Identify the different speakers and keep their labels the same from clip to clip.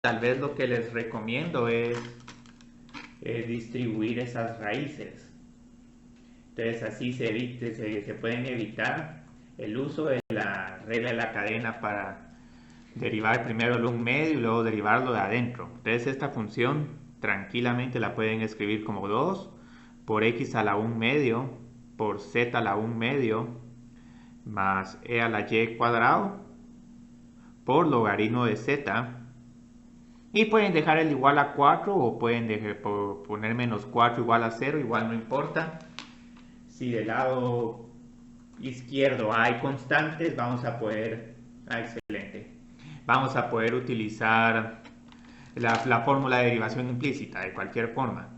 Speaker 1: tal vez lo que les recomiendo es distribuir esas raíces. Entonces así se pueden evitar el uso de la regla de la cadena para derivar primero el 1 medio y luego derivarlo de adentro. Entonces esta función tranquilamente la pueden escribir como 2 por x a la 1 medio por z a la 1 medio más e a la y cuadrado por logaritmo de z. Y pueden dejar el igual a 4 o pueden poner menos 4 igual a 0, igual no importa. Si del lado izquierdo hay constantes, vamos a poder... excelente. Vamos a poder utilizar la fórmula de derivación implícita de cualquier forma.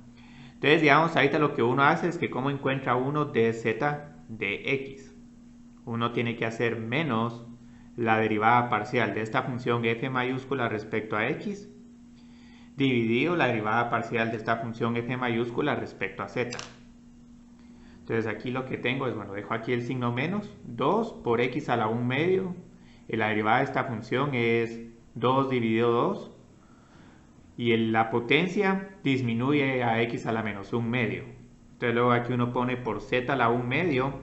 Speaker 1: Entonces, digamos, ahorita lo que uno hace es que cómo encuentra uno dz de x. Uno tiene que hacer menos la derivada parcial de esta función f mayúscula respecto a x dividido la derivada parcial de esta función f mayúscula respecto a z. Entonces aquí lo que tengo es, bueno, dejo aquí el signo menos, 2 por x a la 1 medio, y la derivada de esta función es 2 dividido 2, y la potencia disminuye a x a la menos 1 medio. Entonces luego aquí uno pone por z a la 1 medio,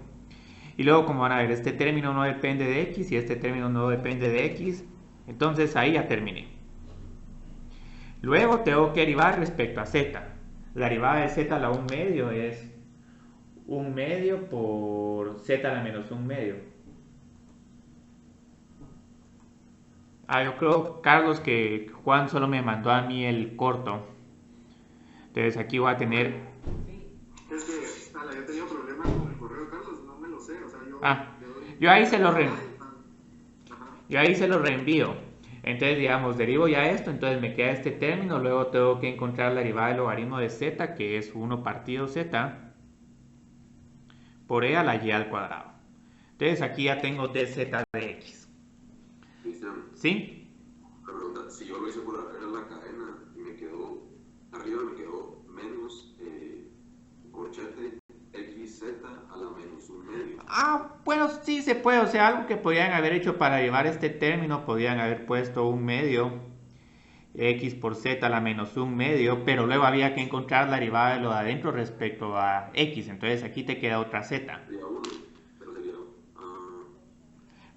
Speaker 1: y luego como van a ver, este término no depende de x y este término no depende de x, entonces ahí ya terminé. Luego tengo que derivar respecto a z. La derivada de z a la 1 medio es 1 medio por z a la menos 1 medio. Yo creo, Carlos, que Juan solo me mandó a mí el corto. Entonces aquí voy a tener...
Speaker 2: Es que, yo he tenido problemas con el correo, Carlos, no me lo sé, o sea,
Speaker 1: yo ahí se lo yo ahí se lo reenvío. Entonces, digamos, derivo ya esto, entonces me queda este término, luego tengo que encontrar la derivada del logaritmo de z, que es 1 partido z, por e a la y al cuadrado. Entonces aquí ya tengo dz de x.
Speaker 2: Cristian,
Speaker 1: ¿Sí?
Speaker 2: la pregunta, si yo lo hice por la regla de la cadena y me quedó, arriba me quedó menos corchete xz a la menos 1 medio.
Speaker 1: Bueno, sí se puede, o sea, algo que podrían haber hecho para llevar este término, podrían haber puesto 1 medio, x por z a la menos 1 medio, pero luego había que encontrar la derivada de lo de adentro respecto a x, entonces aquí te queda otra z.
Speaker 2: Sería 1, pero sería...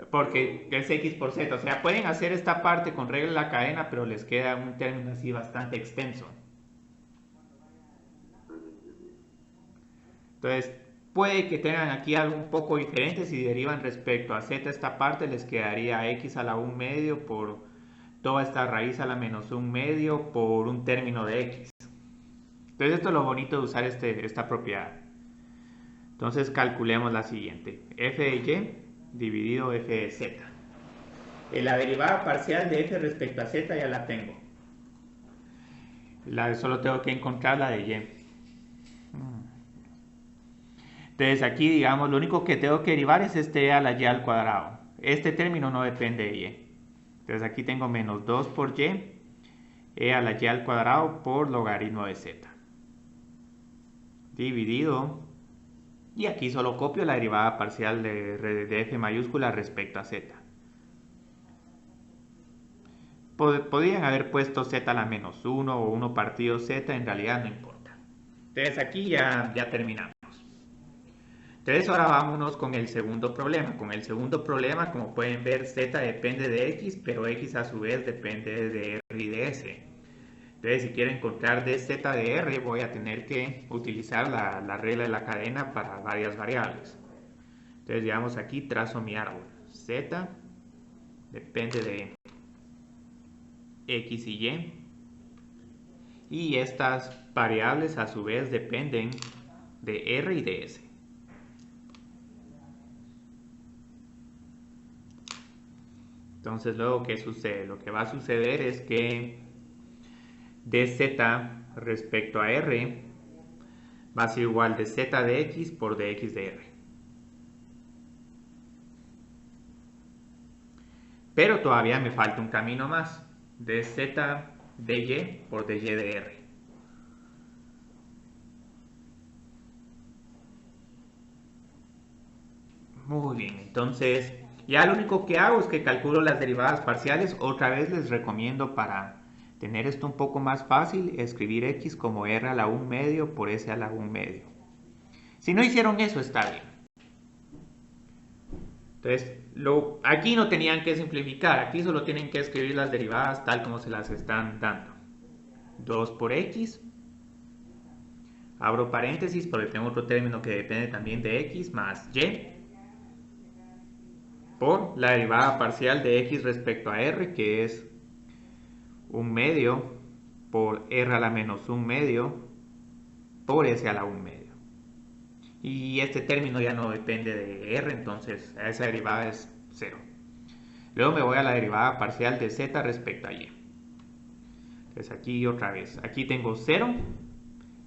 Speaker 1: Porque es x por z, o sea, pueden hacer esta parte con regla de la cadena, pero les queda un término así bastante extenso. Entonces, puede que tengan aquí algo un poco diferente. Si derivan respecto a z esta parte, les quedaría x a la 1 medio por toda esta raíz a la menos 1 medio por un término de x. Entonces, esto es lo bonito de usar esta propiedad. Entonces, calculemos la siguiente. f de y dividido f de z. La derivada parcial de f respecto a z ya la tengo. Solo tengo que encontrar la de y. Entonces aquí, digamos, lo único que tengo que derivar es este e a la y al cuadrado. Este término no depende de y. Entonces aquí tengo menos 2 por y, e a la y al cuadrado por logaritmo de z. Dividido. Y aquí solo copio la derivada parcial de f mayúscula respecto a z. Podrían haber puesto z a la menos 1 o 1 partido z, en realidad no importa. Entonces aquí ya terminamos. Entonces ahora vámonos con el segundo problema. Con el segundo problema, como pueden ver, z depende de x, pero x a su vez depende de r y de s. Entonces si quiero encontrar dz de r, voy a tener que utilizar la regla de la cadena para varias variables. Entonces digamos aquí trazo mi árbol. Z depende de x y y. Y estas variables a su vez dependen de r y de s. Entonces luego, ¿qué sucede? Lo que va a suceder es que dz respecto a r va a ser igual de z de x por dx de r. Pero todavía me falta un camino más. Dz de y por dy de r. Muy bien, entonces ya lo único que hago es que calculo las derivadas parciales. Otra vez les recomiendo para tener esto un poco más fácil, escribir x como r a la 1 medio por s a la 1 medio. Si no hicieron eso, está bien. Entonces, aquí no tenían que simplificar, aquí solo tienen que escribir las derivadas tal como se las están dando. 2 por x, abro paréntesis porque tengo otro término que depende también de x, más y, por la derivada parcial de x respecto a r, que es 1 medio por r a la menos 1 medio por s a la 1 medio. Y este término ya no depende de r, entonces esa derivada es 0. Luego me voy a la derivada parcial de z respecto a y. Entonces aquí otra vez, aquí tengo 0,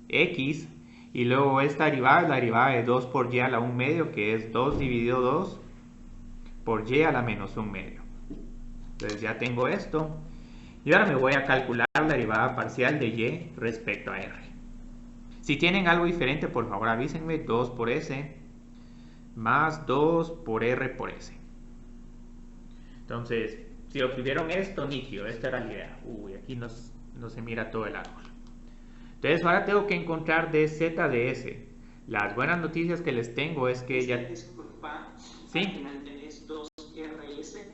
Speaker 1: x, y luego esta derivada es la derivada de 2 por y a la 1 medio, que es 2 dividido 2 por y a la menos 1 medio. Entonces ya tengo esto. Y ahora me voy a calcular la derivada parcial de y respecto a r. Si tienen algo diferente, por favor avísenme. 2 por s más 2 por r por s. Entonces, si obtuvieron esto, nítido, esta era la idea. Uy, aquí no se mira todo el árbol. Entonces ahora tengo que encontrar dz de s. Las buenas noticias que les tengo es que ya...
Speaker 3: Disculpa,
Speaker 1: ¿sí?
Speaker 3: al final tenés 2rs,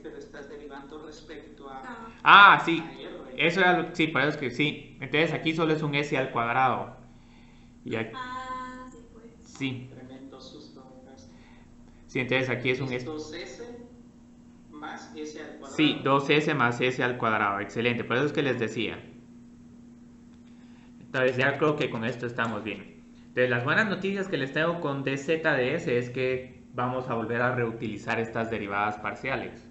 Speaker 3: pero estás derivando respecto a...
Speaker 1: Ah, sí.
Speaker 3: a r.
Speaker 1: Eso era lo... Sí, por eso es que sí. Entonces aquí solo es un s al cuadrado. Y aquí...
Speaker 4: Ah, sí, pues.
Speaker 1: Sí.
Speaker 3: Tremendo susto.
Speaker 1: Sí, entonces aquí es un
Speaker 3: Es
Speaker 1: s.
Speaker 3: 2s más s al cuadrado.
Speaker 1: Sí, 2s más s al cuadrado. Excelente. Por eso es que les decía. Entonces ya creo que con esto estamos bien. Entonces las buenas noticias que les tengo con dz de s es que vamos a volver a reutilizar estas derivadas parciales.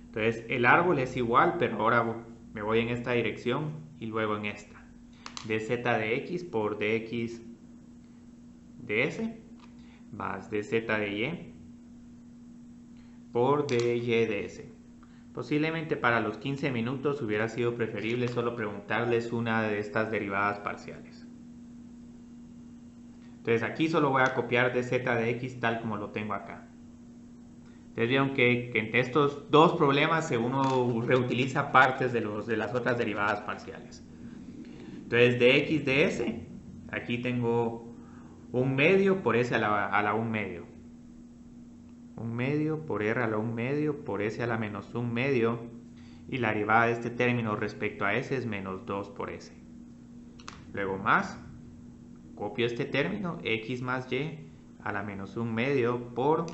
Speaker 1: Entonces el árbol es igual, pero ahora me voy en esta dirección y luego en esta. Dz de x por dx de s más dz de y por dy de s. Posiblemente para los 15 minutos hubiera sido preferible solo preguntarles una de estas derivadas parciales. Entonces aquí solo voy a copiar dz de x tal como lo tengo acá. Ustedes vieron que entre estos dos problemas uno reutiliza partes de las otras derivadas parciales. Entonces de x de s, aquí tengo 1 medio por s a la 1 medio. 1 medio por r a la 1 medio por s a la menos 1 medio, y la derivada de este término respecto a s es menos 2 por s. Luego más, copio este término, x más y a la menos 1 medio por,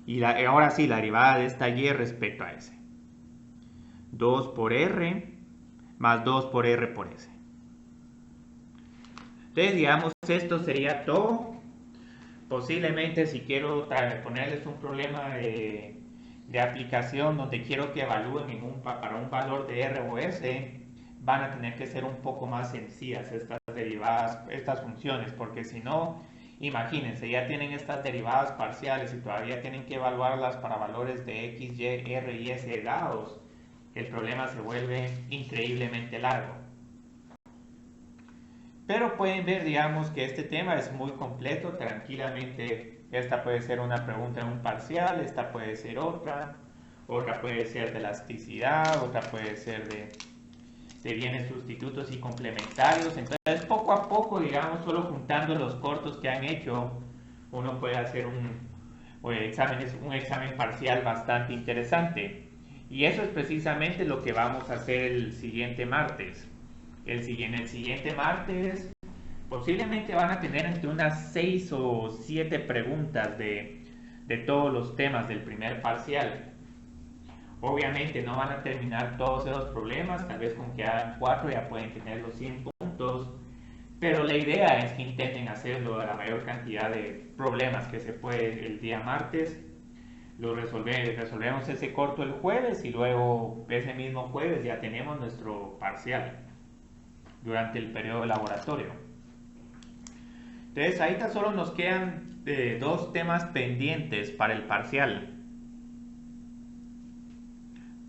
Speaker 1: y ahora sí, la derivada de esta y respecto a s. 2 por r más 2 por r por s. Entonces, digamos, esto sería todo. Posiblemente si quiero ponerles un problema de aplicación donde quiero que evalúen para un valor de R o S, van a tener que ser un poco más sencillas estas derivadas, estas funciones, porque si no, imagínense, ya tienen estas derivadas parciales y todavía tienen que evaluarlas para valores de X, Y, R y S dados, el problema se vuelve increíblemente largo. Pero pueden ver, digamos, que este tema es muy completo. Tranquilamente, esta puede ser una pregunta en un parcial, esta puede ser otra puede ser de elasticidad, otra puede ser de bienes sustitutos y complementarios. Entonces, poco a poco, digamos, solo juntando los cortos que han hecho, uno puede hacer un examen parcial bastante interesante. Y eso es precisamente lo que vamos a hacer el siguiente martes. El siguiente martes posiblemente van a tener entre unas 6 o 7 preguntas de todos los temas del primer parcial. Obviamente no van a terminar todos esos problemas, tal vez con que hagan 4 ya pueden tener los 100 puntos, pero la idea es que intenten hacerlo a la mayor cantidad de problemas que se puede el día martes. Resolvemos ese corto el jueves y luego ese mismo jueves ya tenemos nuestro parcial durante el periodo de laboratorio. Entonces ahorita solo nos quedan 2 temas pendientes para el parcial.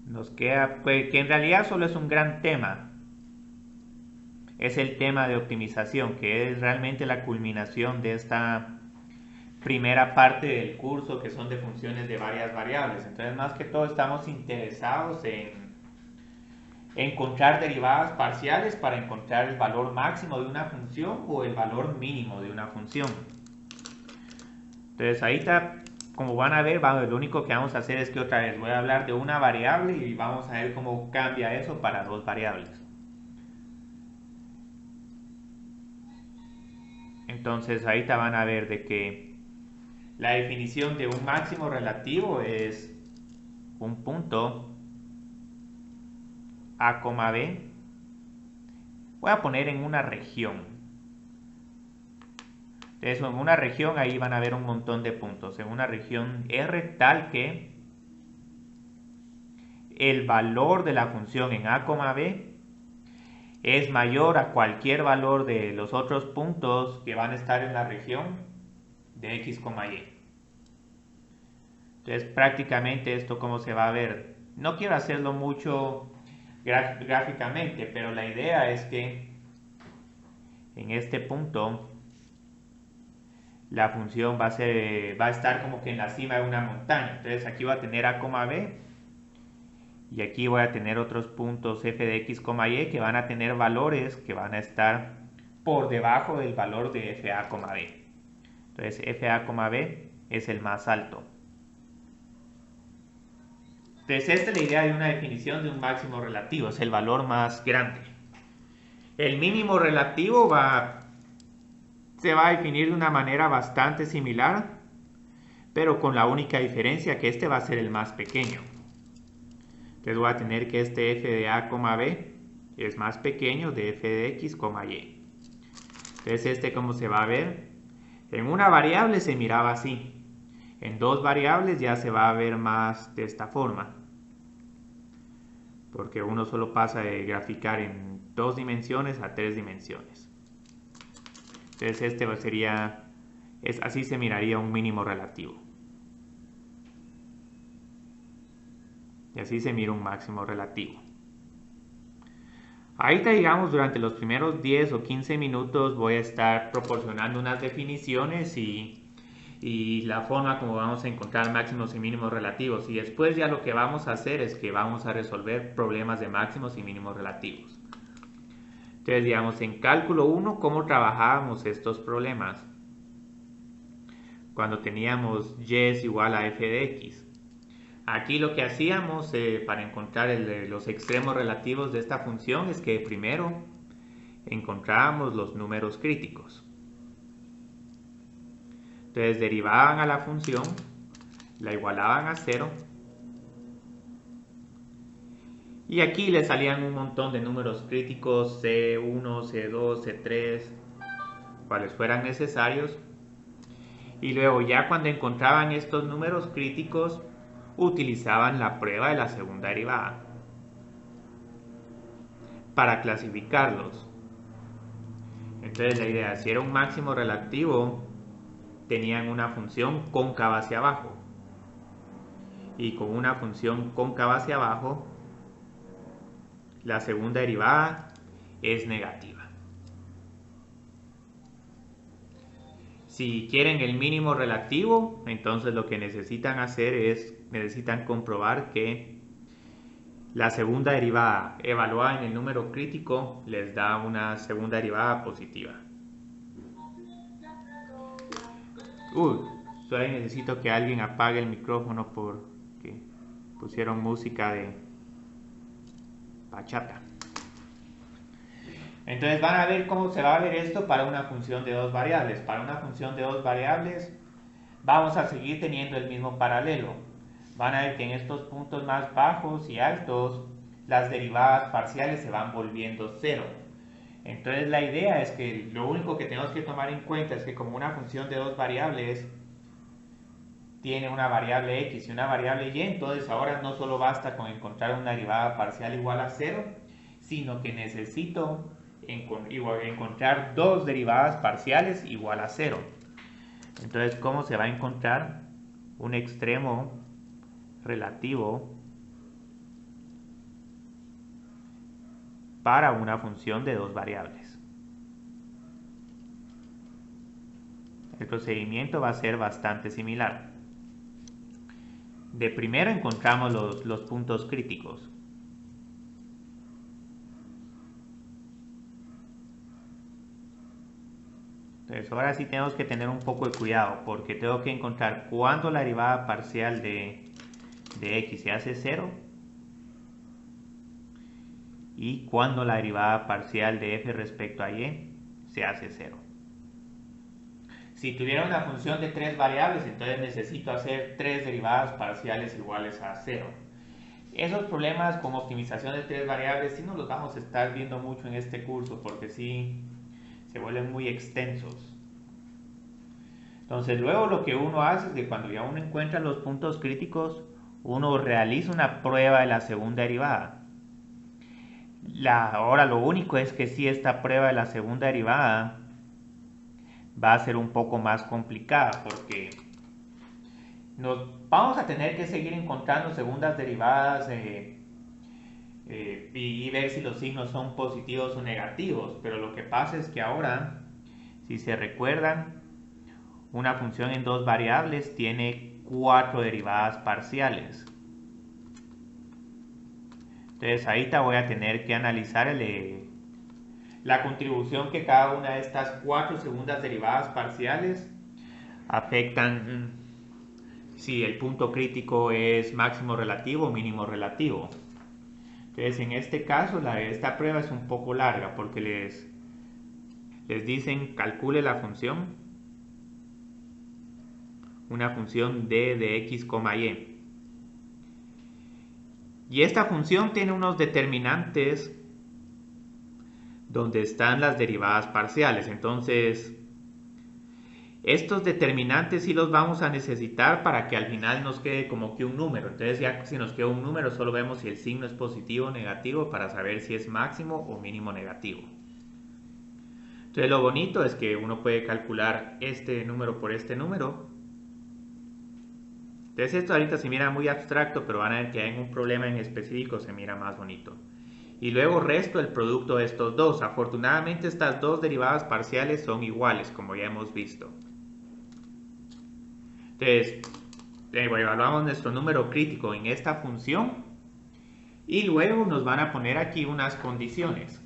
Speaker 1: Nos queda, que en realidad solo es un gran tema. Es el tema de optimización, que es realmente la culminación de esta primera parte del curso, que son de funciones de varias variables. Entonces más que todo estamos interesados encontrar derivadas parciales para encontrar el valor máximo de una función o el valor mínimo de una función. Entonces ahí está, como van a ver, lo único que vamos a hacer es que otra vez voy a hablar de una variable y vamos a ver cómo cambia eso para dos variables. Entonces ahorita van a ver de que la definición de un máximo relativo es un punto A, B. Voy a poner en una región. Entonces en una región ahí van a ver un montón de puntos. En una región R tal que el valor de la función en A, B es mayor a cualquier valor de los otros puntos que van a estar en la región de X, Y. Entonces prácticamente esto cómo se va a ver. No quiero hacerlo mucho gráficamente, pero la idea es que en este punto la función va a estar como que en la cima de una montaña. Entonces aquí voy a tener A, B y aquí voy a tener otros puntos f de x, y que van a tener valores que van a estar por debajo del valor de fa, b. Entonces fa, b es el más alto. Entonces esta es la idea de una definición de un máximo relativo, es el valor más grande. El mínimo relativo se va a definir de una manera bastante similar, pero con la única diferencia que este va a ser el más pequeño. Entonces voy a tener que este f de a, b es más pequeño de f de x, y. Entonces este cómo se va a ver. En una variable se miraba así. En dos variables ya se va a ver más de esta forma. Porque uno solo pasa de graficar en 2 dimensiones a 3 dimensiones. Entonces este sería, así se miraría un mínimo relativo. Y así se mira un máximo relativo. Ahorita, digamos, durante los primeros 10 o 15 minutos voy a estar proporcionando unas definiciones y la forma como vamos a encontrar máximos y mínimos relativos. Y después ya lo que vamos a hacer es que vamos a resolver problemas de máximos y mínimos relativos. Entonces, digamos, en cálculo 1, ¿cómo trabajábamos estos problemas? Cuando teníamos y es igual a f de x. Aquí lo que hacíamos para encontrar los extremos relativos de esta función es que primero encontrábamos los números críticos. Entonces derivaban a la función, la igualaban a 0 y aquí le salían un montón de números críticos, C1, C2, C3, cuales fueran necesarios. Y luego ya cuando encontraban estos números críticos utilizaban la prueba de la segunda derivada para clasificarlos. Entonces la idea, si era un máximo relativo, tenían una función cóncava hacia abajo. Y con una función cóncava hacia abajo, la segunda derivada es negativa. Si quieren el mínimo relativo, entonces lo que necesitan hacer es, necesitan comprobar que la segunda derivada evaluada en el número crítico les da una segunda derivada positiva. Solo necesito que alguien apague el micrófono porque pusieron música de bachata. Entonces van a ver cómo se va a ver esto para una función de dos variables. Para una función de dos variables vamos a seguir teniendo el mismo paralelo. Van a ver que en estos puntos más bajos y altos las derivadas parciales se van volviendo cero. Entonces la idea es que lo único que tenemos que tomar en cuenta es que como una función de dos variables tiene una variable x y una variable y, entonces ahora no solo basta con encontrar una derivada parcial igual a 0, sino que necesito encontrar dos derivadas parciales igual a 0. Entonces, ¿cómo se va a encontrar un extremo relativo para una función de dos variables? El procedimiento va a ser bastante similar. De primero encontramos los puntos críticos. Entonces ahora sí tenemos que tener un poco de cuidado porque tengo que encontrar cuándo la derivada parcial de x se hace 0 y cuándo la derivada parcial de f respecto a y se hace 0. Si tuviera una función de 3 variables, entonces necesito hacer 3 derivadas parciales iguales a 0. Esos problemas con optimización de 3 variables sí no los vamos a estar viendo mucho en este curso porque sí se vuelven muy extensos. Entonces luego lo que uno hace es que cuando ya uno encuentra los puntos críticos, uno realiza una prueba de la segunda derivada. Ahora lo único es que si esta prueba de la segunda derivada va a ser un poco más complicada porque nos vamos a tener que seguir encontrando segundas derivadas y ver si los signos son positivos o negativos, pero lo que pasa es que ahora, si se recuerdan, una función en 2 variables tiene 4 derivadas parciales. Entonces ahorita voy a tener que analizar la contribución que cada una de estas 4 segundas derivadas parciales afectan si el punto crítico es máximo relativo o mínimo relativo. Entonces en este caso esta prueba es un poco larga porque les dicen calcule la función, una función d de x, y. Y esta función tiene unos determinantes donde están las derivadas parciales. Entonces, estos determinantes sí los vamos a necesitar para que al final nos quede como que un número. Entonces ya si nos queda un número, solo vemos si el signo es positivo o negativo para saber si es máximo o mínimo negativo. Entonces lo bonito es que uno puede calcular este número por este número. Entonces esto ahorita se mira muy abstracto, pero van a ver que en un problema en específico se mira más bonito. Y luego resto el producto de estos dos. Afortunadamente estas dos derivadas parciales son iguales, como ya hemos visto. Entonces, evaluamos nuestro número crítico en esta función y luego nos van a poner aquí unas condiciones.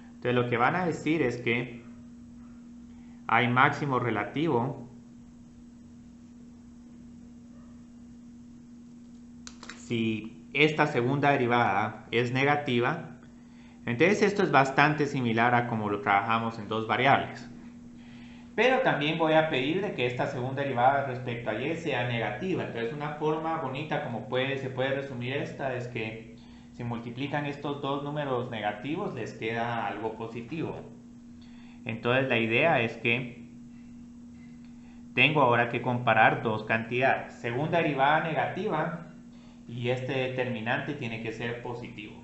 Speaker 1: Entonces lo que van a decir es que hay máximo relativo si esta segunda derivada es negativa. Entonces esto es bastante similar a como lo trabajamos en 2 variables. Pero también voy a pedir de que esta segunda derivada respecto a y sea negativa. Entonces una forma bonita como se puede resumir esta es que si multiplican estos dos números negativos les queda algo positivo. Entonces la idea es que tengo ahora que comparar dos cantidades. Segunda derivada negativa y este determinante tiene que ser positivo.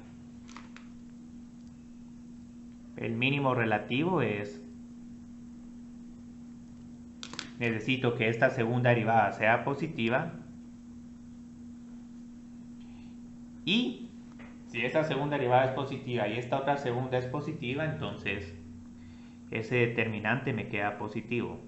Speaker 1: El mínimo relativo es, necesito que esta segunda derivada sea positiva y si esta segunda derivada es positiva y esta otra segunda es positiva, entonces ese determinante me queda positivo.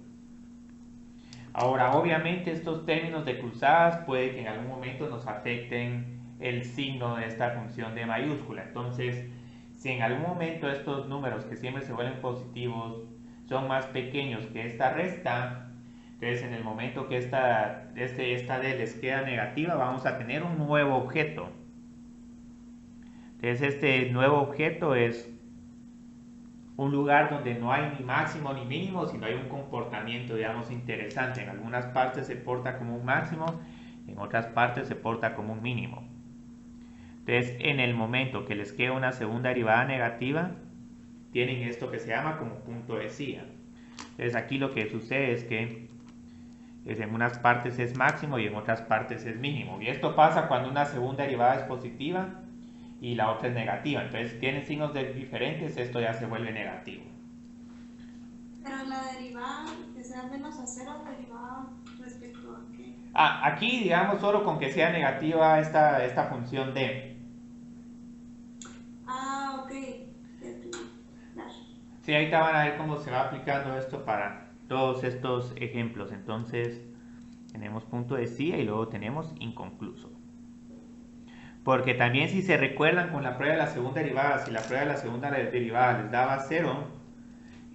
Speaker 1: Ahora, obviamente estos términos de cruzadas puede que en algún momento nos afecten el signo de esta función de mayúscula. Entonces, si en algún momento estos números que siempre se vuelven positivos son más pequeños que esta resta, entonces en el momento que esta d les queda negativa, vamos a tener un nuevo objeto. Entonces este nuevo objeto es un lugar donde no hay ni máximo ni mínimo, sino hay un comportamiento, digamos, interesante. En algunas partes se porta como un máximo, en otras partes se porta como un mínimo. Entonces, en el momento que les queda una segunda derivada negativa, tienen esto que se llama como punto de siga. Entonces, aquí lo que sucede es que en unas partes es máximo y en otras partes es mínimo. Y esto pasa cuando una segunda derivada es positiva y la otra es negativa. Entonces, si tienen signos diferentes, esto ya se vuelve negativo.
Speaker 4: Pero la derivada que sea menos a 0, derivada respecto a qué.
Speaker 1: Aquí, digamos, solo con que sea negativa esta función d.
Speaker 4: Ok. Claro.
Speaker 1: Sí, ahorita van a ver cómo se va aplicando esto para todos estos ejemplos. Entonces, tenemos punto de siga y luego tenemos inconcluso. Porque también si se recuerdan con la prueba de la segunda derivada, si la prueba de la segunda derivada les daba 0,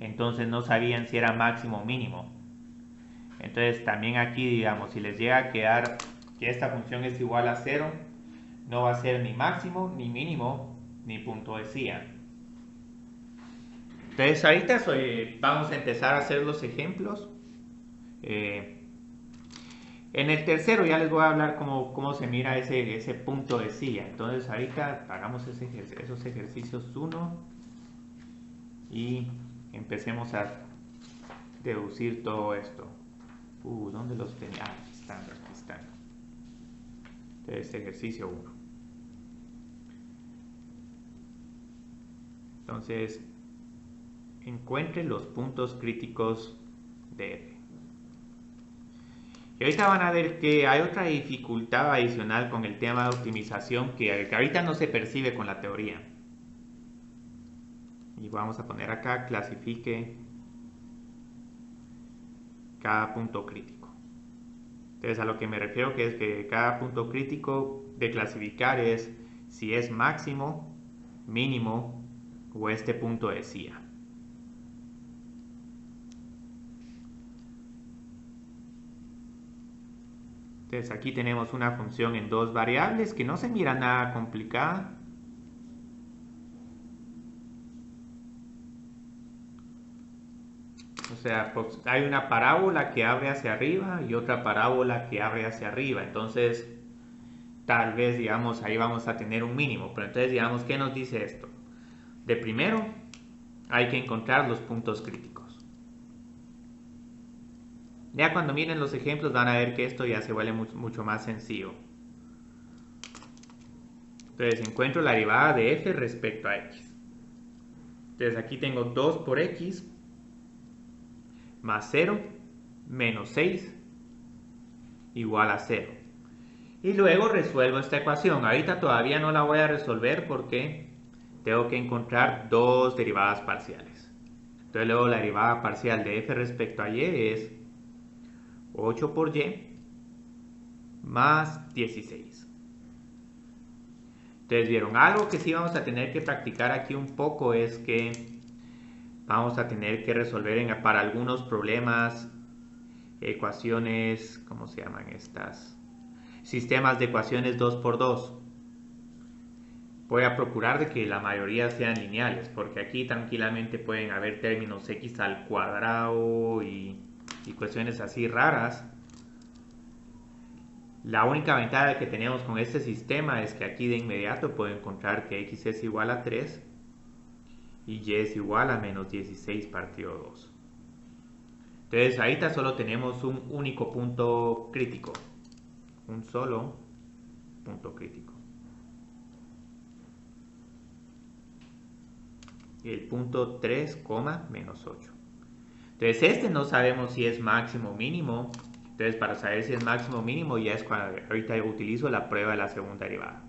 Speaker 1: entonces no sabían si era máximo o mínimo. Entonces también aquí, digamos, si les llega a quedar que esta función es igual a 0, no va a ser ni máximo, ni mínimo, ni punto de CIA. Entonces ahorita vamos a empezar a hacer los ejemplos. En el tercero ya les voy a hablar cómo se mira ese punto de CIA. Entonces ahorita hagamos esos ejercicios 1 y empecemos a deducir todo esto. ¿Dónde los tenía? Aquí están. Entonces ejercicio 1. Entonces encuentre los puntos críticos de F. Y ahorita van a ver que hay otra dificultad adicional con el tema de optimización que ahorita no se percibe con la teoría. Y vamos a poner acá, clasifique cada punto crítico. Entonces a lo que me refiero que es que cada punto crítico de clasificar es si es máximo, mínimo o este punto de CIA. Entonces aquí tenemos una función en dos variables que no se mira nada complicada. O sea, pues hay una parábola que abre hacia arriba y otra parábola que abre hacia arriba. Entonces, tal vez, digamos, ahí vamos a tener un mínimo. Pero entonces, digamos, ¿qué nos dice esto? De primero, hay que encontrar los puntos críticos. Ya cuando miren los ejemplos van a ver que esto ya se vuelve mucho más sencillo. Entonces encuentro la derivada de f respecto a x. Entonces aquí tengo 2 por x más 0 menos 6 igual a 0. Y luego resuelvo esta ecuación. Ahorita todavía no la voy a resolver porque tengo que encontrar dos derivadas parciales. Entonces luego la derivada parcial de f respecto a y es 8 por y más 16. Entonces vieron, algo que sí vamos a tener que practicar aquí un poco es que vamos a tener que resolver para algunos problemas ecuaciones, ¿cómo se llaman estas? Sistemas de ecuaciones 2×2. Voy a procurar de que la mayoría sean lineales, porque aquí tranquilamente pueden haber términos x al cuadrado y cuestiones así raras. La única ventaja que tenemos con este sistema es que aquí de inmediato puedo encontrar que x es igual a 3 y y es igual a menos 16 partido 2. Entonces ahorita solo tenemos un único punto crítico, un solo punto crítico. El punto 3, menos 8. Entonces este no sabemos si es máximo o mínimo. Entonces para saber si es máximo o mínimo ya es cuando ahorita utilizo la prueba de la segunda derivada.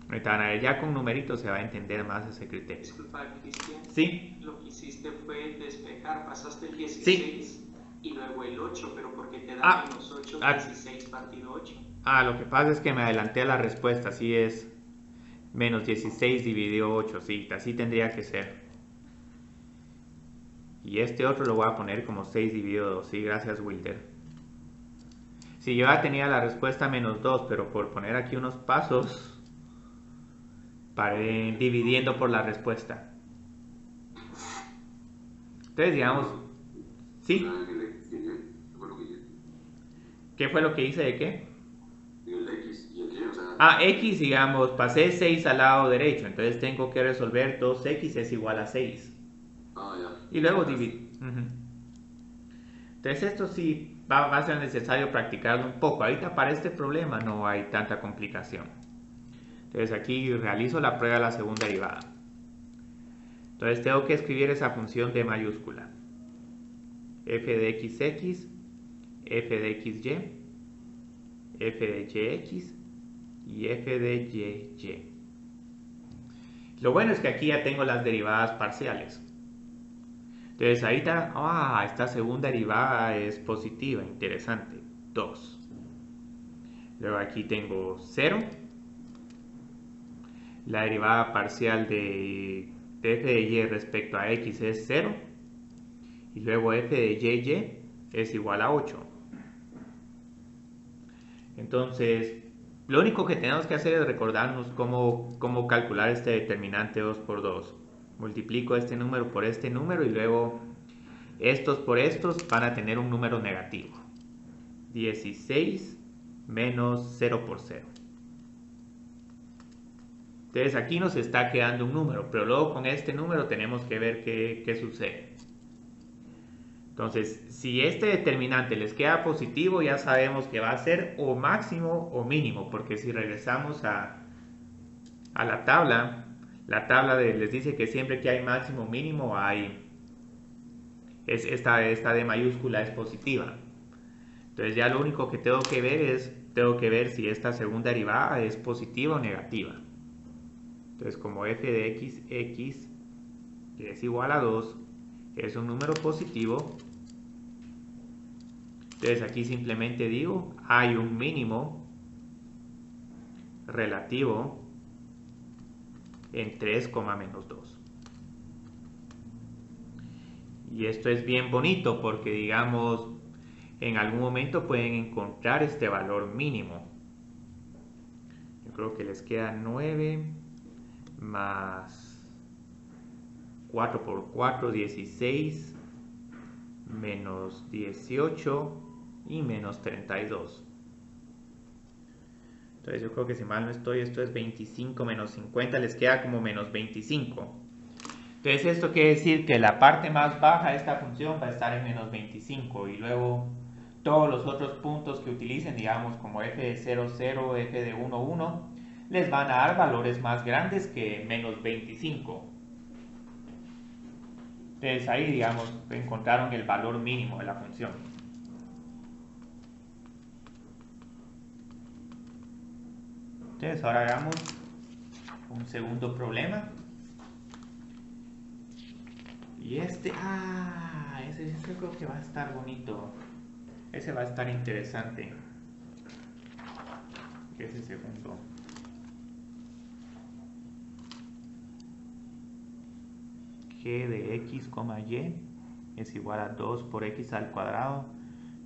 Speaker 1: Ahorita van a ver, ya con numeritos se va a entender más ese criterio.
Speaker 3: Disculpa, Cristian.
Speaker 1: Sí.
Speaker 3: Lo que hiciste fue despejar, pasaste el 16
Speaker 1: Sí.
Speaker 3: Y luego el 8, pero porque te da menos 8, 16 partido 8.
Speaker 1: Lo que pasa es que me adelanté a la respuesta, así es. Menos 16 dividido 8, sí, así tendría que ser. Y este otro lo voy a poner como 6 dividido 2, sí, gracias Wilder. Sí, yo ya tenía la respuesta menos 2, pero por poner aquí unos pasos, paré dividiendo por la respuesta. Entonces, digamos, ¿sí? ¿Qué fue lo que hice de qué?
Speaker 2: El x y el y, o sea...
Speaker 1: X, digamos, pasé 6 al lado derecho, entonces tengo que resolver 2x es igual a 6.
Speaker 2: Ya.
Speaker 1: Y luego dividir. Entonces esto sí va a ser necesario practicarlo un poco. Ahorita para este problema no hay tanta complicación. Entonces aquí realizo la prueba de la segunda derivada. Entonces tengo que escribir esa función de mayúscula. F de xx, f de xy, f de yx y f de y. Lo bueno es que aquí ya tengo las derivadas parciales. Entonces ahorita, esta segunda derivada es positiva, interesante, 2. Luego aquí tengo 0. La derivada parcial de de f de y respecto a x es 0. Y luego f de y es igual a 8. Entonces, lo único que tenemos que hacer es recordarnos cómo calcular este determinante 2 por 2. Multiplico este número por este número y luego estos por estos van a tener un número negativo. 16 menos 0 por 0. Entonces aquí nos está quedando un número, pero luego con este número tenemos que ver qué sucede. Entonces, si este determinante les queda positivo, ya sabemos que va a ser o máximo o mínimo, porque si regresamos a la tabla les dice que siempre que hay máximo o mínimo, esta D mayúscula es positiva. Entonces ya lo único que tengo que ver si esta segunda derivada es positiva o negativa. Entonces como f de x, que es igual a 2, es un número positivo, entonces aquí simplemente digo, hay un mínimo relativo en 3, menos 2. Y esto es bien bonito porque, digamos, en algún momento pueden encontrar este valor mínimo. Yo creo que les queda 9 más 4 por 4, 16, menos 18 y menos 32. Entonces yo creo que si mal no estoy, esto es 25 menos 50, les queda como menos 25. Entonces esto quiere decir que la parte más baja de esta función va a estar en menos 25 y luego todos los otros puntos que utilicen, digamos como f de 0, 0, f de 1, 1, les van a dar valores más grandes que menos 25. Entonces ahí, digamos, encontraron el valor mínimo de la función. Entonces ahora hagamos un segundo problema. Y ese creo que va a estar bonito. Ese va a estar interesante. Ese segundo. G de x, y es igual a 2 por x al cuadrado.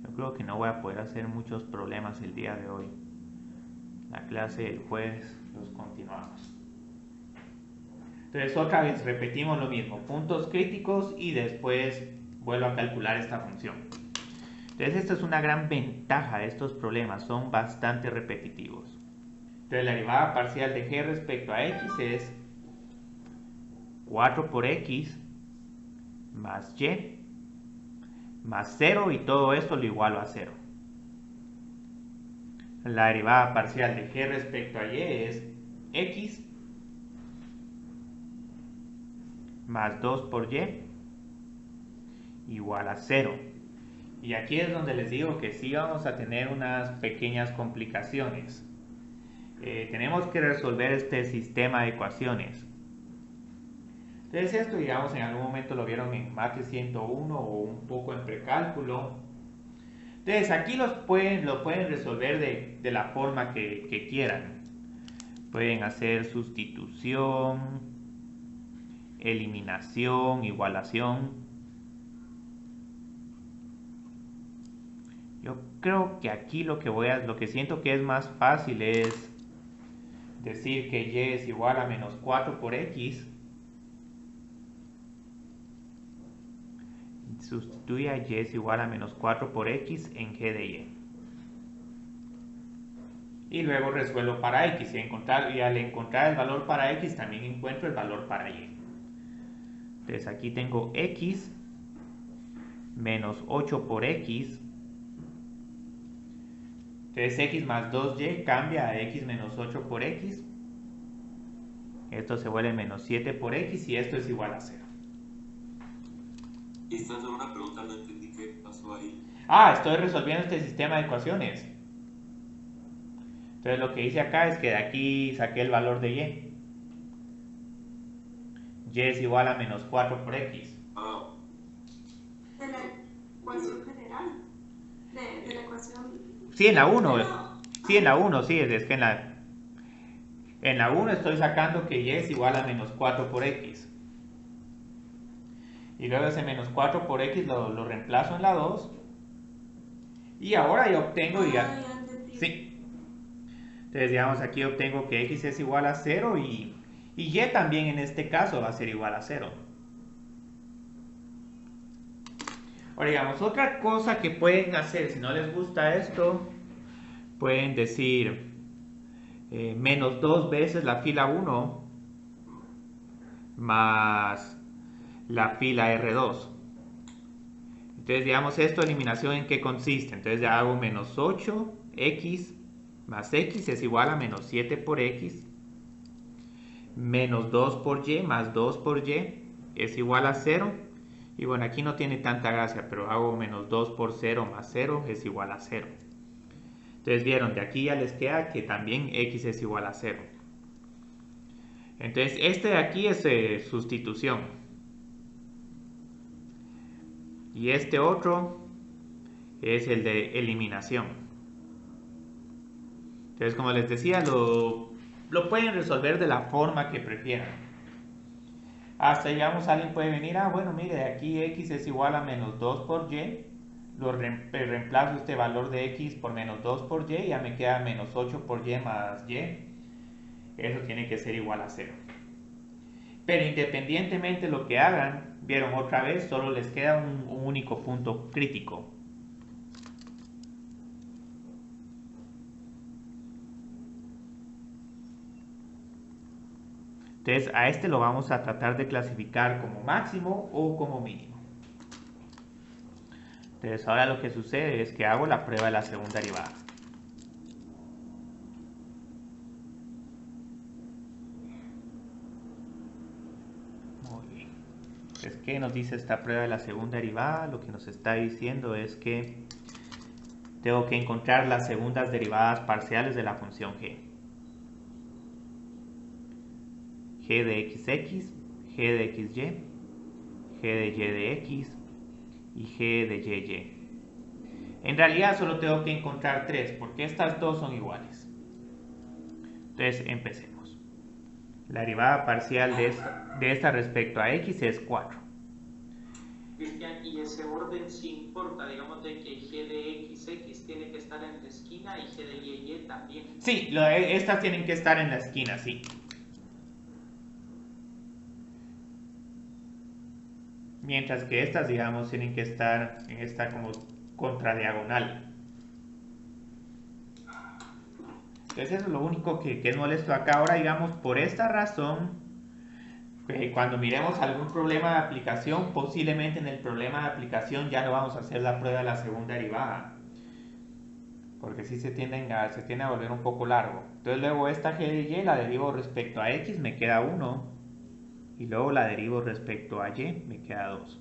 Speaker 1: Yo creo que no voy a poder hacer muchos problemas el día de hoy. La clase del jueves los continuamos. Entonces otra vez repetimos lo mismo, puntos críticos y después vuelvo a calcular esta función. Entonces esta es una gran ventaja de estos problemas, son bastante repetitivos. Entonces la derivada parcial de g respecto a x es 4 por x más y más 0 y todo esto lo igualo a 0. La derivada parcial de g respecto a y es x más 2 por y igual a 0. Y aquí es donde les digo que sí vamos a tener unas pequeñas complicaciones. Tenemos que resolver este sistema de ecuaciones. Entonces esto, digamos, en algún momento lo vieron en Mate 101 o un poco en precálculo. Entonces aquí lo pueden resolver de la forma que quieran. Pueden hacer sustitución, eliminación, igualación. Yo creo que aquí lo que siento que es más fácil es decir que y es igual a menos 4 por x. Sustituye a y es igual a menos 4 por x en g de y. Y luego resuelvo para x. Y al encontrar el valor para x también encuentro el valor para y. Entonces aquí tengo x menos 8 por x. Entonces x más 2y cambia a x menos 8 por x. Esto se vuelve menos 7 por x y esto es igual a 0.
Speaker 2: Y esta es una pregunta, no entendí qué pasó ahí.
Speaker 1: Estoy resolviendo este sistema de ecuaciones. Entonces lo que hice acá es que de aquí saqué el valor de y. Y es igual a menos 4 por x.
Speaker 4: De la ecuación general. De la ecuación.
Speaker 1: Sí, en la 1. Sí, en la 1, sí. Es que en la 1 estoy sacando que y es igual a menos 4 por x. y luego ese menos 4 por x lo reemplazo en la 2, y ahora yo obtengo,
Speaker 4: Ya entendí.
Speaker 1: sí, entonces digamos aquí obtengo que x es igual a 0 y y también en este caso va a ser igual a 0. Ahora digamos, otra cosa que pueden hacer, si no les gusta esto, pueden decir menos 2 veces la fila 1 más la fila R2. Entonces digamos esto, eliminación en qué consiste. Entonces ya hago menos 8x más x es igual a menos 7 por x, menos 2 por y más 2 por y es igual a 0. Y bueno, aquí no tiene tanta gracia, pero hago menos 2 por 0 más 0 es igual a 0. Entonces vieron, de aquí ya les queda que también x es igual a 0. Entonces este de aquí es sustitución. Y este otro es el de eliminación. Entonces como les decía, lo pueden resolver de la forma que prefieran. Hasta digamos alguien puede venir, bueno mire, de aquí x es igual a menos 2 por y, lo reemplazo este valor de x por menos 2 por y, ya me queda menos 8 por y más y, eso tiene que ser igual a 0. Pero independientemente de lo que hagan, vieron otra vez, solo les queda un único punto crítico. Entonces a este lo vamos a tratar de clasificar como máximo o como mínimo. Entonces ahora lo que sucede es que hago la prueba de la segunda derivada. Muy bien. Entonces, ¿qué nos dice esta prueba de la segunda derivada? Lo que nos está diciendo es que tengo que encontrar las segundas derivadas parciales de la función g. G de xx, g de xy, g de y de x y g de y. En realidad solo tengo que encontrar 3 porque estas dos son iguales. Entonces empecemos. La derivada parcial de esta respecto a x es 4.
Speaker 3: Cristian, y ese orden sí importa, digamos de que g de xx tiene que estar en la esquina y g de y también.
Speaker 1: Sí, estas tienen que estar en la esquina, sí. Mientras que estas, digamos, tienen que estar en esta como contradiagonal. Entonces eso es lo único que es molesto acá. Ahora, digamos, por esta razón, cuando miremos algún problema de aplicación, posiblemente en el problema de aplicación ya no vamos a hacer la prueba de la segunda derivada. Porque sí se tiende a volver un poco largo. Entonces luego esta g de y la derivo respecto a x, me queda 1. Y luego la derivo respecto a y, me queda 2.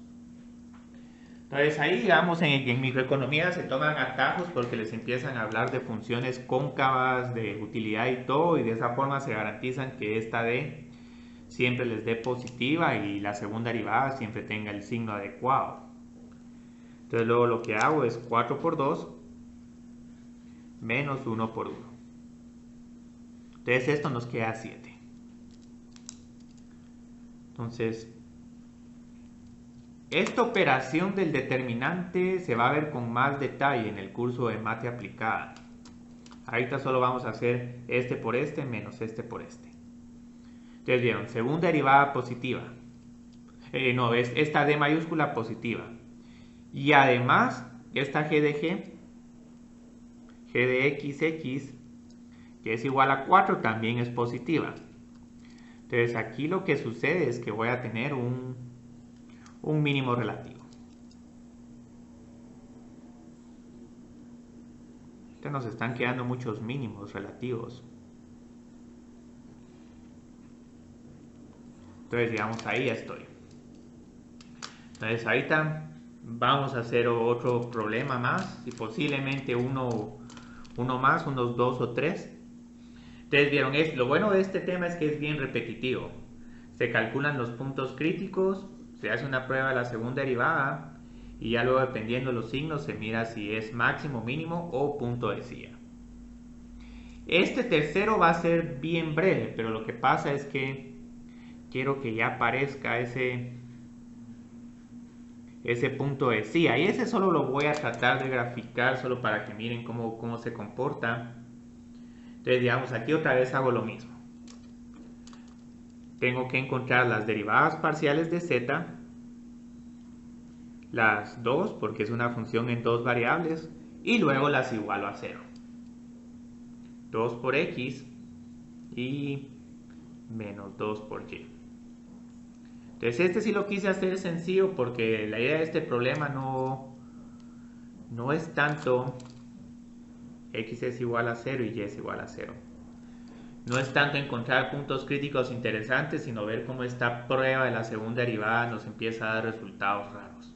Speaker 1: Entonces ahí, digamos, en microeconomía se toman atajos porque les empiezan a hablar de funciones cóncavas, de utilidad y todo, y de esa forma se garantizan que esta d siempre les dé positiva y la segunda derivada siempre tenga el signo adecuado. Entonces luego lo que hago es 4 por 2 menos 1 por 1. Entonces esto nos queda 7. Entonces, esta operación del determinante se va a ver con más detalle en el curso de mate aplicada. Ahorita solo vamos a hacer este por este menos este por este. Entonces vieron, segunda derivada positiva. No, es esta d mayúscula positiva. Y además, esta g de xx, que es igual a 4, también es positiva. Entonces aquí lo que sucede es que voy a tener un mínimo relativo. Ahorita nos están quedando muchos mínimos relativos. Entonces digamos ahí ya estoy. Entonces ahorita vamos a hacer otro problema más y posiblemente uno más, unos 2 o 3. Ustedes vieron, lo bueno de este tema es que es bien repetitivo. Se calculan los puntos críticos, se hace una prueba de la segunda derivada y ya luego dependiendo de los signos se mira si es máximo, mínimo o punto de silla. Este tercero va a ser bien breve, pero lo que pasa es que quiero que ya aparezca ese ese punto de sí. Y ese solo lo voy a tratar de graficar solo para que miren cómo se comporta. Entonces, digamos, aquí otra vez hago lo mismo. Tengo que encontrar las derivadas parciales de z, las dos, porque es una función en dos variables, y luego las igualo a 0. 2 por x y menos 2 por y. Entonces este sí lo quise hacer sencillo porque la idea de este problema no es tanto x es igual a 0 y y es igual a 0. No es tanto encontrar puntos críticos interesantes, sino ver cómo esta prueba de la segunda derivada nos empieza a dar resultados raros.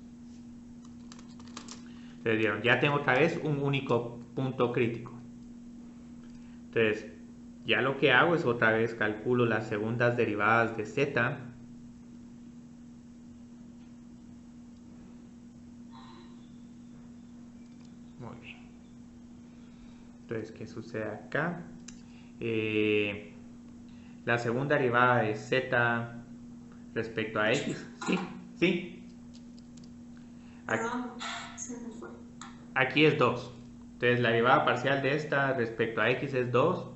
Speaker 1: Entonces vieron, ya tengo otra vez un único punto crítico. Entonces, ya lo que hago es otra vez calculo las segundas derivadas de z. Muy bien. Entonces, ¿qué sucede acá? La segunda derivada de z respecto a x. Sí, sí. Aquí es 2. Entonces la derivada parcial de esta respecto a x es 2.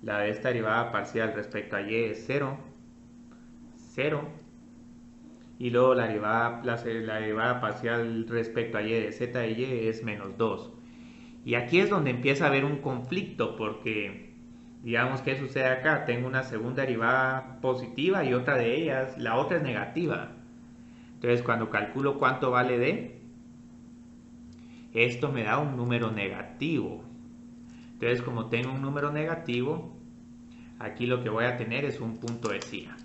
Speaker 1: La de esta derivada parcial respecto a y es 0. 0. Y luego la derivada parcial respecto a y de z de y es menos 2. Y aquí es donde empieza a haber un conflicto porque, digamos, ¿qué sucede acá? Tengo una segunda derivada positiva y otra de ellas, la otra es negativa. Entonces cuando calculo cuánto vale d, esto me da un número negativo. Entonces, como tengo un número negativo, aquí lo que voy a tener es un punto de CIA.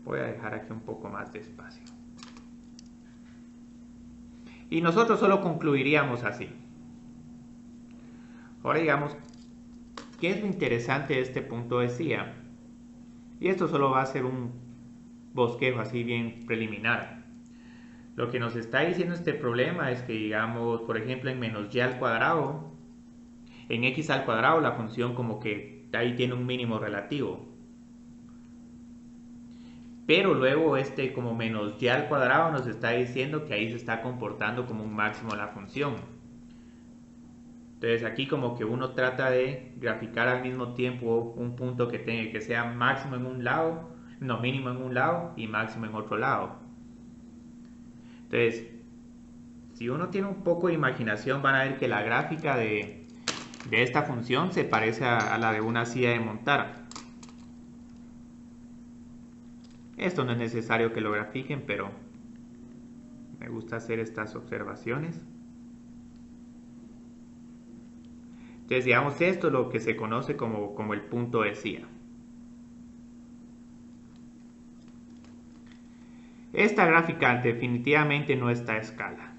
Speaker 1: Voy a dejar aquí un poco más de espacio. Y nosotros solo concluiríamos así. Ahora digamos, ¿qué es lo interesante de este punto de CIA? Y esto solo va a ser un bosquejo así bien preliminar. Lo que nos está diciendo este problema es que, digamos, por ejemplo, en menos y al cuadrado, en x al cuadrado la función como que ahí tiene un mínimo relativo. Pero luego como menos y al cuadrado nos está diciendo que ahí se está comportando como un máximo la función. Entonces aquí como que uno trata de graficar al mismo tiempo un punto que sea máximo en un lado, no, mínimo en un lado y máximo en otro lado. Entonces, si uno tiene un poco de imaginación, van a ver que la gráfica de esta función se parece a la de una silla de montar. Esto no es necesario que lo grafiquen, pero me gusta hacer estas observaciones. Entonces, digamos, esto es lo que se conoce como el punto de silla. Esta gráfica definitivamente no está a escala.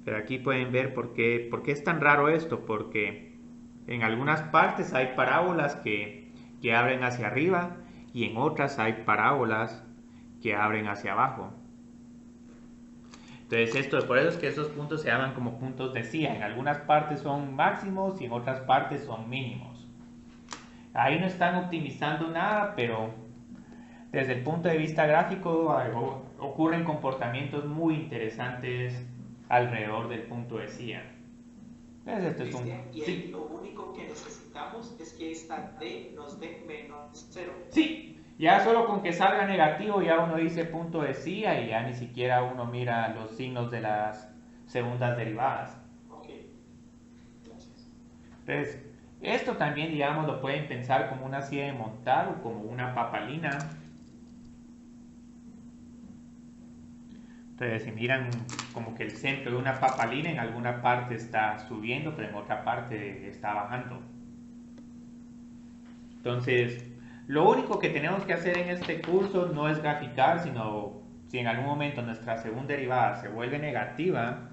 Speaker 1: Pero aquí pueden ver por qué es tan raro esto, porque en algunas partes hay parábolas que abren hacia arriba y en otras hay parábolas que abren hacia abajo. Entonces por eso es que esos puntos se llaman como puntos de silla. En algunas partes son máximos y en otras partes son mínimos. Ahí no están optimizando nada, pero desde el punto de vista gráfico ocurren comportamientos muy interesantes alrededor del punto de silla.
Speaker 3: Entonces, y ahí lo único que necesitamos es que esta D nos dé menos 0.
Speaker 1: Sí, ya solo con que salga negativo ya uno dice punto de silla y ya ni siquiera uno mira los signos de las segundas derivadas.
Speaker 3: Ok, gracias.
Speaker 1: Entonces, esto también, digamos, lo pueden pensar como una silla de montar o como una papalina. Entonces, si miran como que el centro de una papalina en alguna parte está subiendo, pero en otra parte está bajando. Entonces, lo único que tenemos que hacer en este curso no es graficar, sino si en algún momento nuestra segunda derivada se vuelve negativa,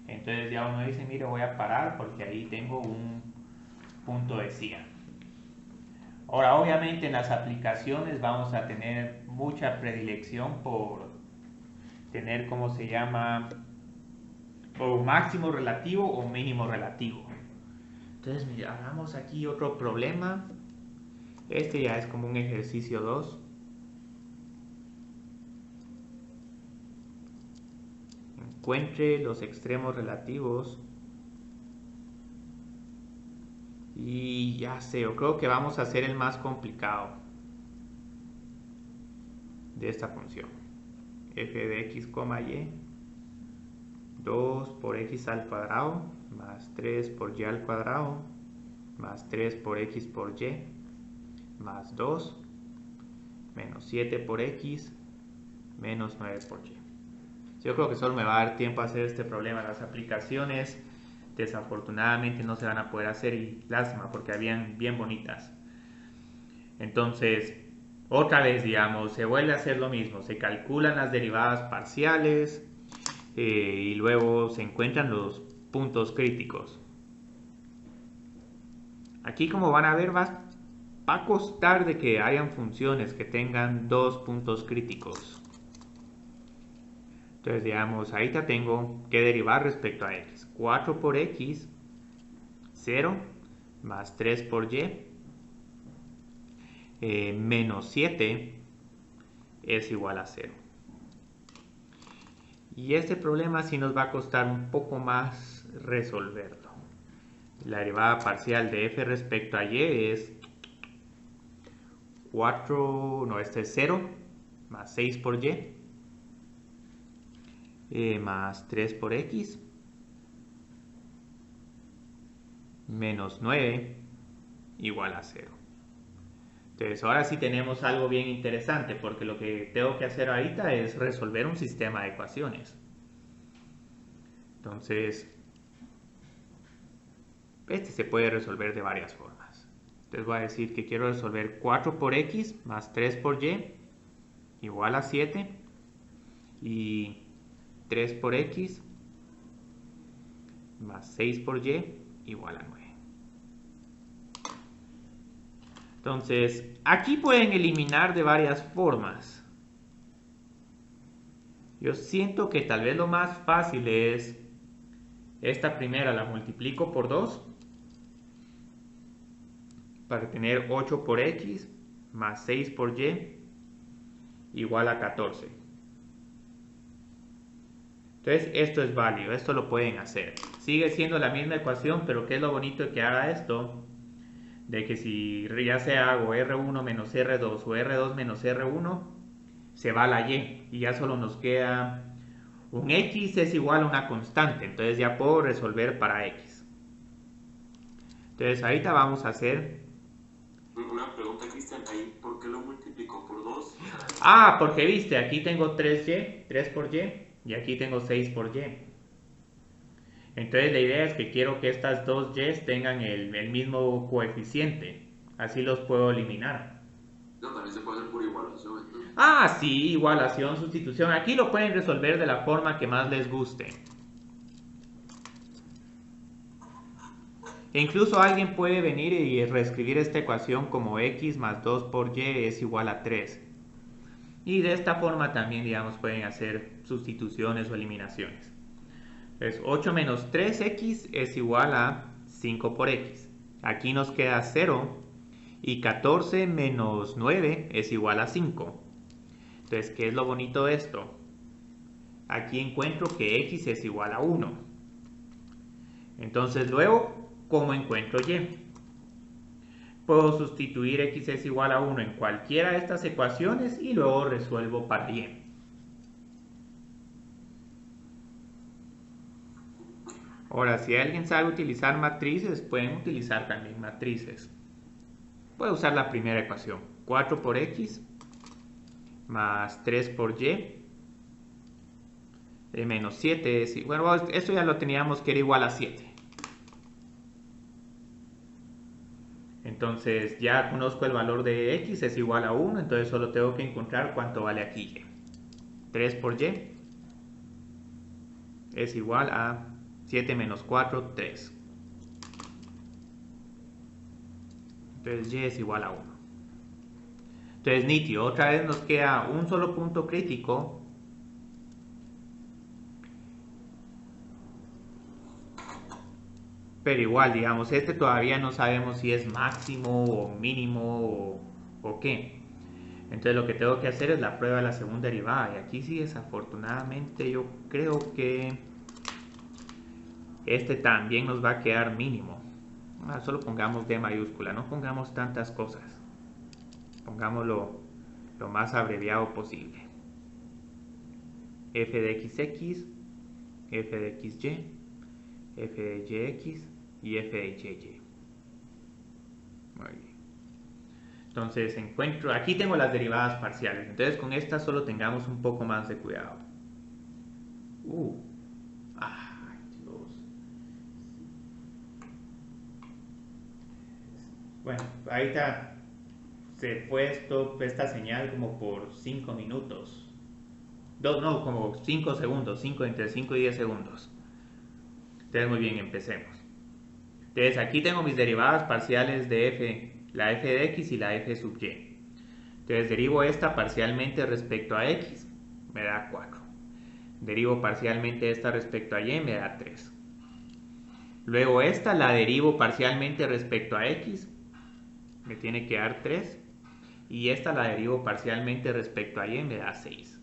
Speaker 1: entonces ya uno dice, mire, voy a parar porque ahí tengo un punto de silla. Ahora, obviamente en las aplicaciones vamos a tener mucha predilección por tener, ¿cómo se llama? O máximo relativo o mínimo relativo. Entonces, mira, hagamos aquí otro problema. Este ya es como un ejercicio 2. encuentre los extremos relativos. Y ya sé, yo creo que vamos a hacer el más complicado de esta función. F de x, y, 2 por x al cuadrado, más 3 por y al cuadrado, más 3 por x por y, más 2, menos 7 por x, menos 9 por y. Yo creo que solo me va a dar tiempo a hacer este problema. Las aplicaciones desafortunadamente no se van a poder hacer, y lástima porque habían bien bonitas. Entonces, otra vez, digamos, se vuelve a hacer lo mismo. Se calculan las derivadas parciales y luego se encuentran los puntos críticos. Aquí, como van a ver, va a costar de que hayan funciones que tengan dos puntos críticos. Entonces, digamos, ahorita tengo que derivar respecto a x. 4 por x, 0, más 3 por y, menos 7 es igual a 0. Y este problema sí nos va a costar un poco más resolverlo. La derivada parcial de f respecto a y es 4, no, este es 0, más 6 por y, más 3 por x, menos 9 igual a 0. Entonces ahora sí tenemos algo bien interesante, porque lo que tengo que hacer ahorita es resolver un sistema de ecuaciones. Entonces, este se puede resolver de varias formas. Entonces voy a decir que quiero resolver 4 por x más 3 por y igual a 7, y 3 por x más 6 por y igual a 9. Entonces, aquí pueden eliminar de varias formas. Yo siento que tal vez lo más fácil es esta primera, la multiplico por 2 para tener 8 por x más 6 por y igual a 14. Entonces, esto es válido, esto lo pueden hacer. Sigue siendo la misma ecuación, pero ¿qué es lo bonito de que haga esto? De que si ya sea hago R1 menos R2 o R2 menos R1, se va la Y y ya solo nos queda un X es igual a una constante. Entonces ya puedo resolver para X. Entonces ahorita vamos a hacer...
Speaker 2: Una pregunta, Cristian, ahí, ¿por qué lo multiplico por 2?
Speaker 1: Ah, porque viste, aquí tengo 3Y, 3 por Y, y aquí tengo 6 por Y. Entonces la idea es que quiero que estas dos y's tengan el mismo coeficiente. Así los puedo eliminar.
Speaker 2: No, también se puede hacer por igualación, entonces.
Speaker 1: Ah, sí, igualación, sustitución. Aquí lo pueden resolver de la forma que más les guste. E incluso alguien puede venir y reescribir esta ecuación como x más 2 por y es igual a 3. Y de esta forma también, digamos, pueden hacer sustituciones o eliminaciones. Entonces, 8 menos 3x es igual a 5 por x. Aquí nos queda 0. Y 14 menos 9 es igual a 5. Entonces, ¿qué es lo bonito de esto? Aquí encuentro que x es igual a 1. Entonces, luego, ¿cómo encuentro y? Puedo sustituir x es igual a 1 en cualquiera de estas ecuaciones y luego resuelvo para y. Ahora, si alguien sabe utilizar matrices, pueden utilizar también matrices. Puedo usar la primera ecuación. 4 por x más 3 por y menos 7 es igual. Bueno, esto ya lo teníamos que era igual a 7. Entonces ya conozco el valor de x es igual a 1, entonces solo tengo que encontrar cuánto vale aquí y. 3 por y es igual a 7 menos 4, 3. Entonces y es igual a 1. Entonces nítido, otra vez nos queda un solo punto crítico. Pero igual, digamos, este todavía no sabemos si es máximo o mínimo o qué. Entonces lo que tengo que hacer es la prueba de la segunda derivada. Y aquí sí, desafortunadamente, yo creo que este también nos va a quedar mínimo. Solo pongamos D mayúscula, no pongamos tantas cosas. Pongámoslo lo más abreviado posible. F de XX, F de XY, F de YX y F de YY. Muy bien. Entonces encuentro, aquí tengo las derivadas parciales. Entonces con estas solo tengamos un poco más de cuidado. Ay, Dios. Bueno, ahorita se fue esta señal como por 5 minutos. No, como 5 segundos, entre 5 y 10 segundos. Entonces muy bien, empecemos. Entonces aquí tengo mis derivadas parciales de f, la f de x y la f sub y. Entonces derivo esta parcialmente respecto a x, me da 4. Derivo parcialmente esta respecto a y, me da 3. Luego esta la derivo parcialmente respecto a x, me tiene que dar 3. Y esta la derivo parcialmente respecto a y, me da 6.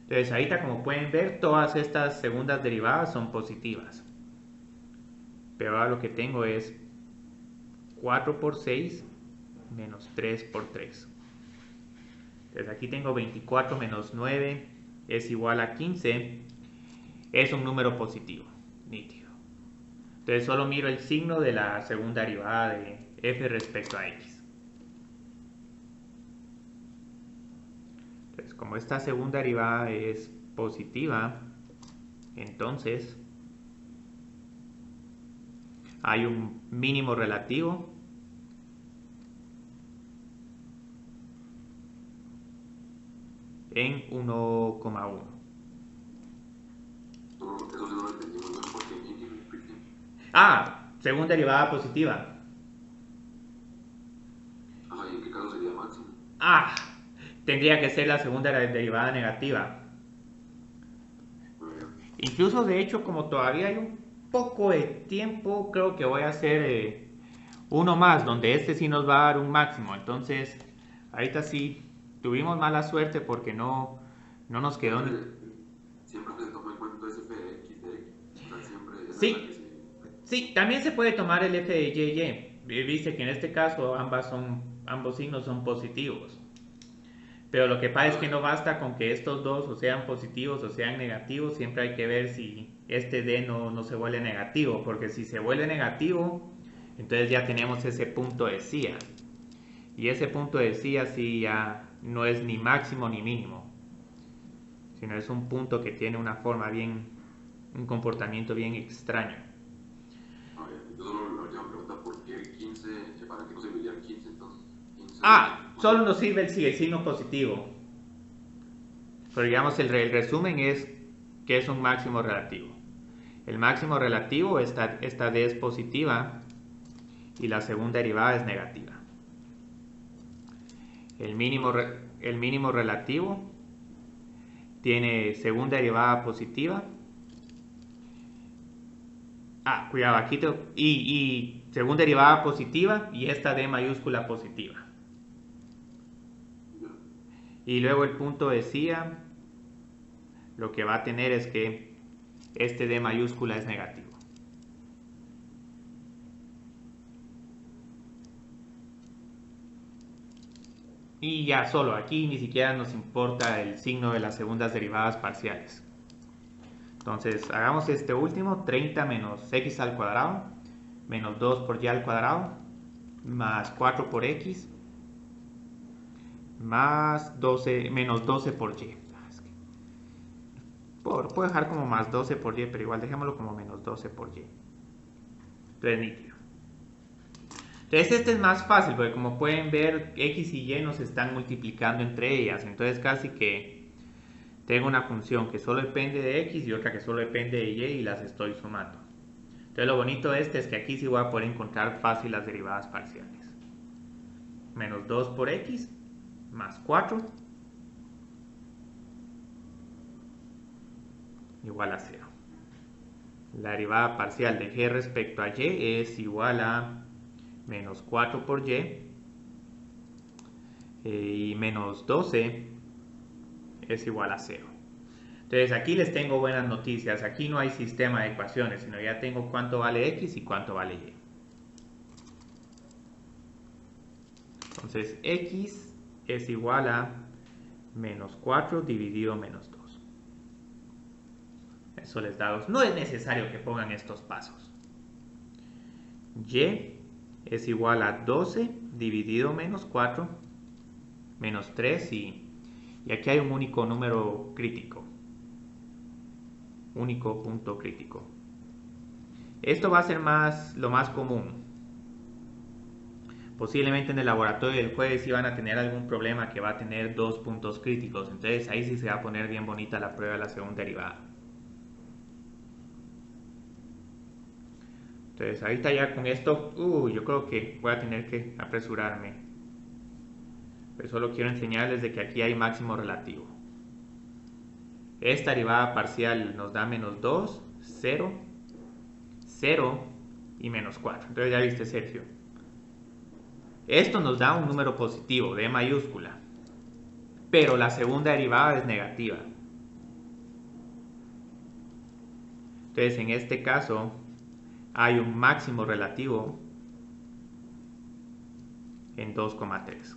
Speaker 1: Entonces ahorita, como pueden ver, todas estas segundas derivadas son positivas. Pero ahora lo que tengo es 4 por 6 menos 3 por 3. Entonces aquí tengo 24 menos 9 es igual a 15. Es un número positivo, nítido. Entonces solo miro el signo de la segunda derivada de f respecto a x. Entonces, como esta segunda derivada es positiva, entonces hay un mínimo relativo en 1,1. Segunda derivada positiva.
Speaker 2: ¿Y en qué caso sería máximo?
Speaker 1: Tendría que ser la segunda derivada negativa. Incluso, de hecho, como todavía hay un poco de tiempo, creo que voy a hacer uno más, donde este sí nos va a dar un máximo. Entonces, ahorita sí tuvimos mala suerte porque no nos quedó.
Speaker 2: Siempre se toma en cuenta ese f de x de x. O sea, siempre
Speaker 1: Sí, también se puede tomar el f de y. Viste que en este caso ambos signos son positivos. Pero lo que pasa es que no basta con que estos dos o sean positivos o sean negativos, siempre hay que ver si este D no se vuelve negativo, porque si se vuelve negativo, entonces ya tenemos ese punto de CIA. Y ese punto de CIA sí ya no es ni máximo ni mínimo, sino es un punto que tiene una forma un comportamiento bien extraño.
Speaker 2: Entonces la última pregunta, ¿por qué 15? ¿Para qué nos serviría el 15 entonces? 15,
Speaker 1: Solo nos sirve el signo positivo. Pero digamos, el resumen es que es un máximo relativo. El máximo relativo, esta D es positiva y la segunda derivada es negativa. El mínimo relativo tiene segunda derivada positiva. Cuidado, aquí tengo y segunda derivada positiva y esta D mayúscula positiva. Y luego el punto decía, lo que va a tener es que este D mayúscula es negativo. Y ya solo aquí ni siquiera nos importa el signo de las segundas derivadas parciales. Entonces hagamos este último, 30 menos x al cuadrado, menos 2 por y al cuadrado, más 4 por x, más 12, menos 12 por y. Puedo dejar como más 12 por y, pero igual dejémoslo como menos 12 por y. Entonces nítido. Entonces este es más fácil, porque como pueden ver, x y y nos están multiplicando entre ellas. Entonces casi que tengo una función que solo depende de x y otra que solo depende de y las estoy sumando. Entonces lo bonito de este es que aquí sí voy a poder encontrar fácil las derivadas parciales. Menos 2 por x más 4 igual a 0. La derivada parcial de g respecto a y es igual a menos 4 por y y menos 12 es igual a 0. Entonces aquí les tengo buenas noticias. Aquí no hay sistema de ecuaciones, sino ya tengo cuánto vale x y cuánto vale y. Entonces x es igual a menos 4 dividido menos 2. Eso les da 2. No es necesario que pongan estos pasos. Y es igual a 12 dividido menos 4 menos 3 y aquí hay un único número crítico. Único punto crítico. Esto va a ser lo más común. Posiblemente en el laboratorio del jueves sí van a tener algún problema que va a tener 2 puntos críticos. Entonces ahí sí se va a poner bien bonita la prueba de la segunda derivada. Entonces ahorita ya con esto, yo creo que voy a tener que apresurarme. Pero solo quiero enseñarles de que aquí hay máximo relativo. Esta derivada parcial nos da menos 2, 0, 0 y menos 4. Entonces ya viste, Sergio. Esto nos da un número positivo, de mayúscula. Pero la segunda derivada es negativa. Entonces en este caso hay un máximo relativo en 2,3.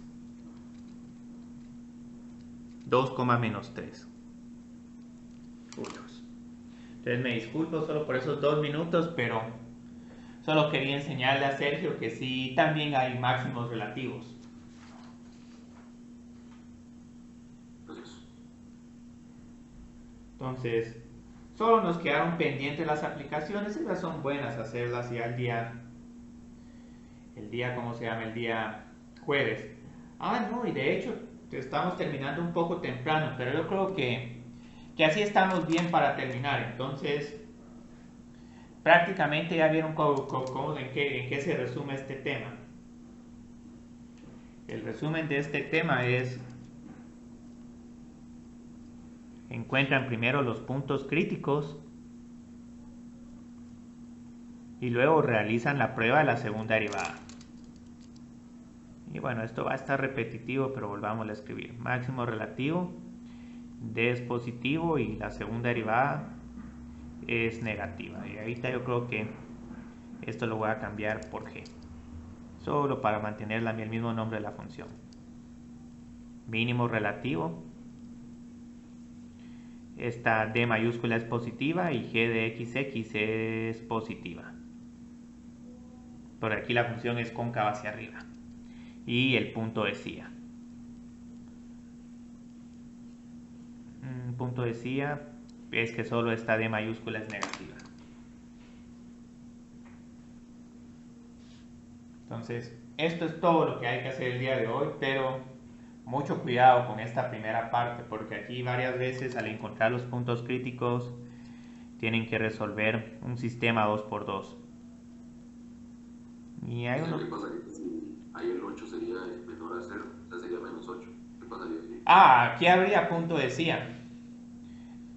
Speaker 1: 2, menos 3. Entonces me disculpo solo por esos 2 minutos, pero solo quería enseñarle a Sergio que sí también hay máximos relativos. Entonces, solo nos quedaron pendientes las aplicaciones. Esas son buenas hacerlas ya el día, ¿cómo se llama? El día jueves. No, y de hecho estamos terminando un poco temprano, pero yo creo que así estamos bien para terminar. Entonces, prácticamente ya vieron en qué se resume este tema. El resumen de este tema es: encuentran primero los puntos críticos y luego realizan la prueba de la segunda derivada. Y bueno, esto va a estar repetitivo, pero volvamos a escribir. Máximo relativo, D es positivo y la segunda derivada es negativa. Y ahorita yo creo que esto lo voy a cambiar por G, solo para mantener el mismo nombre de la función. Mínimo relativo, esta D mayúscula es positiva y G de XX es positiva. Por aquí la función es cóncava hacia arriba. Y el punto decía. Punto decía es que solo esta D mayúscula es negativa. Entonces, esto es todo lo que hay que hacer el día de hoy, pero mucho cuidado con esta primera parte, porque aquí varias veces al encontrar los puntos críticos tienen que resolver un sistema 2×2. Y hay uno...
Speaker 2: ¿Qué pasaría si ahí el 8 sería menor a 0? O sea, sería menos 8. ¿Qué pasaría si?
Speaker 1: Aquí habría punto decía.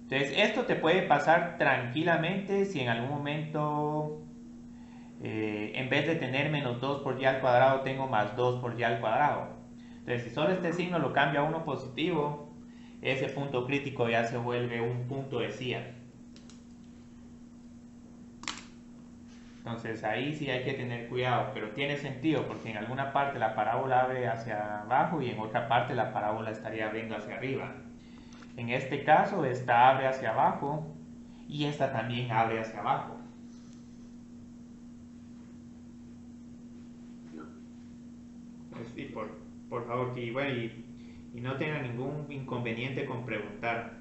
Speaker 1: Entonces, esto te puede pasar tranquilamente si en algún momento en vez de tener menos 2 por y al cuadrado tengo más 2 por y al cuadrado. Entonces, si solo este signo lo cambio a uno positivo, ese punto crítico ya se vuelve un punto decía. Entonces ahí sí hay que tener cuidado, pero tiene sentido porque en alguna parte la parábola abre hacia abajo y en otra parte la parábola estaría abriendo hacia arriba. En este caso esta abre hacia abajo y esta también abre hacia abajo. Sí, por favor, y no tengan ningún inconveniente con preguntar.